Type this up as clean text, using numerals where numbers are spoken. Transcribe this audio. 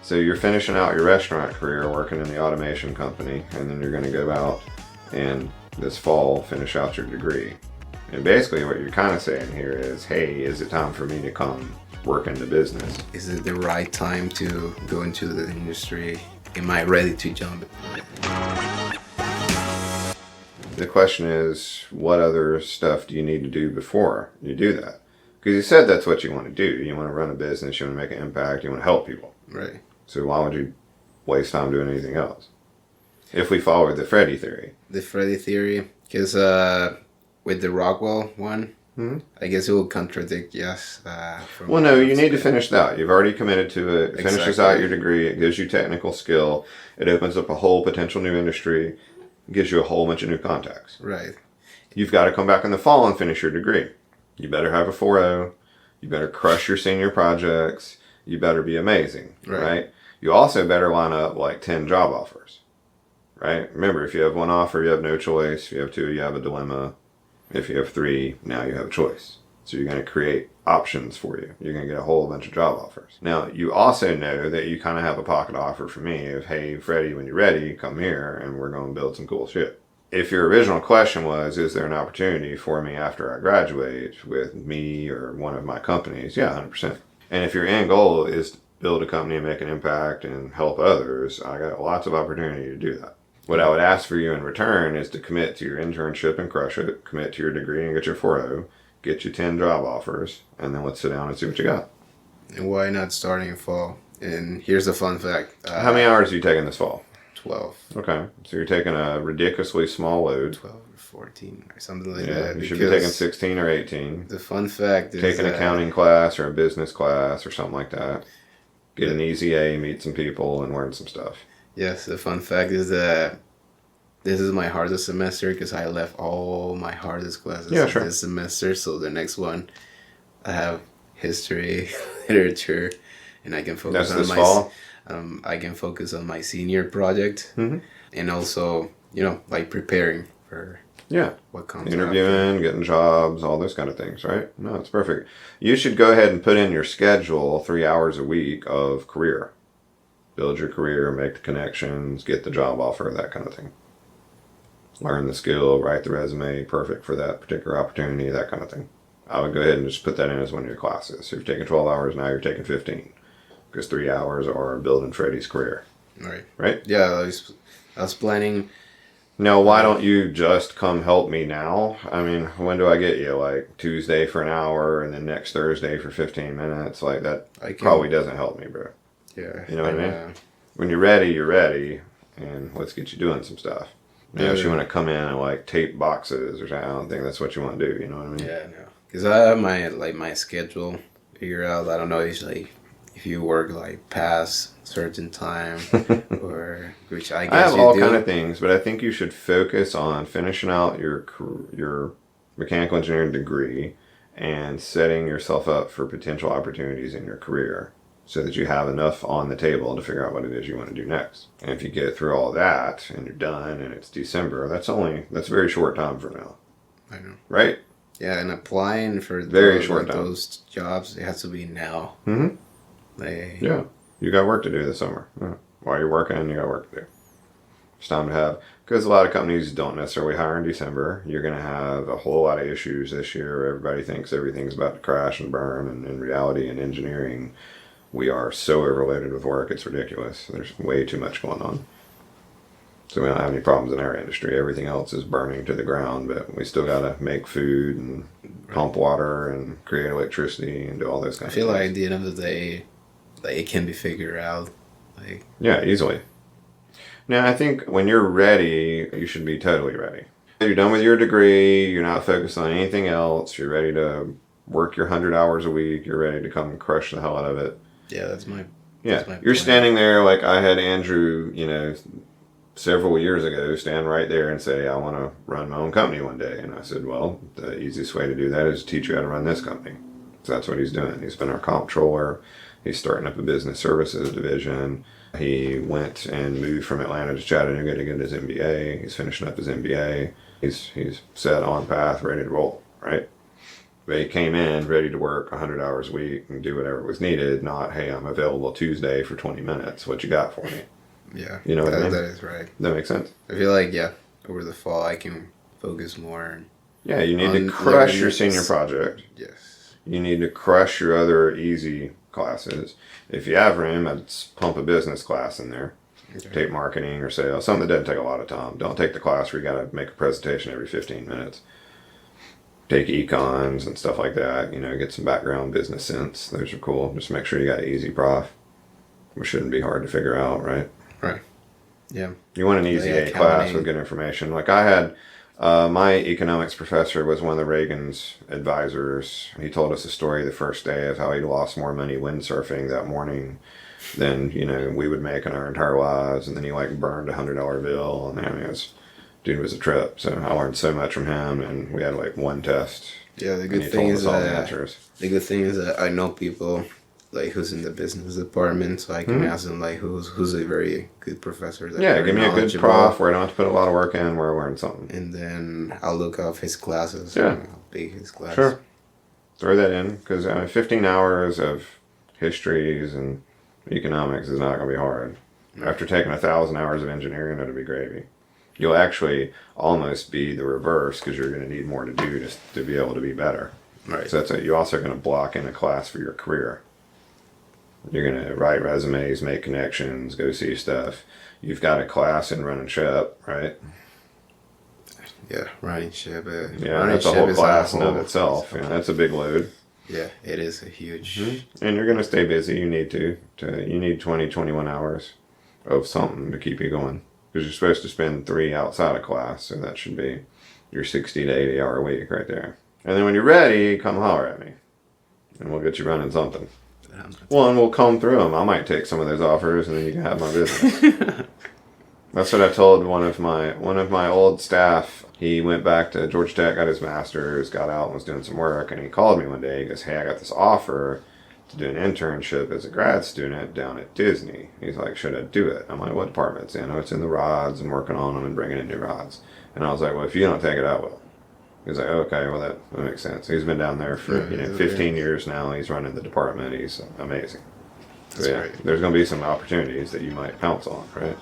So you're finishing out your restaurant career working in the automation company, and then you're going to go out and this fall finish out your degree. And basically what you're kind of saying here is, hey, is it time for me to come work in the business? Is it the right time to go into the industry? Am I ready to jump? The question is, what other stuff do you need to do before you do that? Because you said that's what you want to do. You want to run a business, you want to make an impact, you want to help people. Right. So why would you waste time doing anything else? If we follow the Freddy theory. The Freddy theory, because with the Rockwell one, I guess it will contradict, yes. Well, no, you need to finish that. You've already committed to it. It finishes out your degree. It gives you technical skill. It opens up a whole potential new industry. It gives you a whole bunch of new contacts. Right. You've got to come back in the fall and finish your degree. You better have a 4.0. You better crush your senior projects. You better be amazing, right? You also better line up like 10 job offers, right? Remember, if you have one offer, you have no choice. If you have two, you have a dilemma. If you have three, now you have a choice. So you're going to create options for you. You're going to get a whole bunch of job offers. Now, you also know that you kind of have a pocket offer for me of, hey, Freddie, when you're ready, come here and we're going to build some cool shit. If your original question was, is there an opportunity for me after I graduate with me or one of my companies? Yeah, 100%. And if your end goal is to build a company and make an impact and help others, I got lots of opportunity to do that. What I would ask for you in return is to commit to your internship and crush it, commit to your degree and get your 4.0, get you 10 job offers, and then let's sit down and see what you got. And why not starting in fall? And here's a fun fact. How many hours are you taking this fall? 12. Okay. So you're taking a ridiculously small load. 12 or 14 or something like Yeah, that. you should be taking 16 or 18. The fun fact is take an accounting class or a business class or something like that. Get an easy A, meet some people, and learn some stuff. Yes, the fun fact is that this is my hardest semester because I left all my hardest classes this semester. So the next one, I have history, literature, and I can focus on my fall? I can focus on my senior project, and also like preparing for what comes interviewing, getting jobs, all those kind of things, right? No, it's perfect. You should go ahead and put in your schedule 3 hours a week of career. Build your career, make the connections, get the job offer, that kind of thing. Learn the skill, write the resume, perfect for that particular opportunity, that kind of thing. I would go ahead and just put that in as one of your classes. So if you're taking 12 hours, now you're taking 15. Because 3 hours are building Freddie's career. Right? Yeah, I was planning. Now, why don't you just come help me now? I mean, when do I get you? Like Tuesday for an hour and then next Thursday for 15 minutes? Like that probably doesn't help me, bro. Yeah. You know what I mean? When you're ready, you're ready. And let's get you doing some stuff. You know, if you want to come in and like tape boxes or something, I don't think that's what you want to do. You know what I mean? Yeah, no. Because I have my schedule figured out. I don't know, usually if you work like past certain time or which I guess I have you all do. kind of things, but I think you should focus on finishing out your mechanical engineering degree and setting yourself up for potential opportunities in your career so that you have enough on the table to figure out what it is you want to do next. And if you get through all that and you're done and it's December, that's a very short time from now. I know. Right? Yeah, and applying for those jobs, it has to be now. Mm-hmm. Yeah. You got work to do this summer. Yeah. While you're working, you got work to do. It's time to have, because a lot of companies don't necessarily hire in December. You're going to have a whole lot of issues this year. Everybody thinks everything's about to crash and burn, and in reality, in engineering, we are so overloaded with work, it's ridiculous. There's way too much going on. So we don't have any problems in our industry. Everything else is burning to the ground, but we still got to make food and pump water and create electricity and do all those kinds of things. I feel like at the end of the day, like it can be figured out. Yeah, easily. Now, I think when you're ready, you should be totally ready. You're done with your degree, you're not focused on anything else, you're ready to work your 100 hours a week, you're ready to come crush the hell out of it. Yeah, that's my you're plan. Standing there like I had Andrew, several years ago, stand right there and say, I want to run my own company one day. And I said, well, the easiest way to do that is teach you how to run this company. So that's what he's doing. He's been our comptroller. He's starting up a business services division. He went and moved from Atlanta to Chattanooga to get his MBA. He's finishing up his MBA. He's set on path, ready to roll, right? They came in ready to work 100 hours a week and do whatever was needed, not, hey, I'm available Tuesday for 20 minutes. What you got for me? Yeah. You know what I mean? That is right. That makes sense? I feel like, yeah, over the fall I can focus more. Yeah, you need to crush your senior project. Yes. You need to crush your other easy classes. If you have room, I'd pump a business class in there. Okay. Take marketing or sales, something that doesn't take a lot of time. Don't take the class where you got to make a presentation every 15 minutes. Take econs and stuff like that, get some background business sense. Those are cool. Just make sure you got an easy prof, which shouldn't be hard to figure out, right? Right. Yeah. You want an easy A class with good information. Like I had, my economics professor was one of the Reagan's advisors. He told us a story the first day of how he lost more money windsurfing that morning than, we would make in our entire lives. And then he burned $100 bill. And I mean, dude was a trip. So I learned so much from him, and we had one test. Yeah, the good thing is that I know people who's in the business department, so I can ask them who's a very good professor. Give me a good prof where I don't have to put a lot of work in, where I learn something. And then I'll look up his classes. Yeah, how big his class. Sure, throw that in because 15 hours of histories and economics is not going to be hard. Right. After taking 1,000 hours of engineering, it'll be gravy. You'll actually almost be the reverse because you're going to need more to do just to be able to be better. Right. So you're also going to block in a class for your career. You're going to write resumes, make connections, go see stuff. You've got a class in running ship, right? Yeah, running ship. That's a whole class in of itself. That's a big load. Yeah, it is a huge. And you're going to stay busy. You need to. You need 20, 21 hours of something to keep you going. Because you're supposed to spend 3 outside of class, so that should be your 60 to 80 hour week right there. And then when you're ready, come holler at me, and we'll get you running something. Well, and we'll comb through them. I might take some of those offers, and then you can have my business. That's what I told one of my old staff. He went back to Georgia Tech, got his master's, got out and was doing some work, and he called me one day. He goes, "Hey, I got this offer to do an internship as a grad student down at Disney." He's like, "Should I do it?" I'm like, "What department's in?" "Oh, it's in the rods and working on them and bringing in new rods." And I was like, "Well, if you don't take it, I will." He's like, "Okay, well, that makes sense." He's been down there for 15 years now. He's running the department. He's amazing. So, there's going to be some opportunities that you might pounce on, right?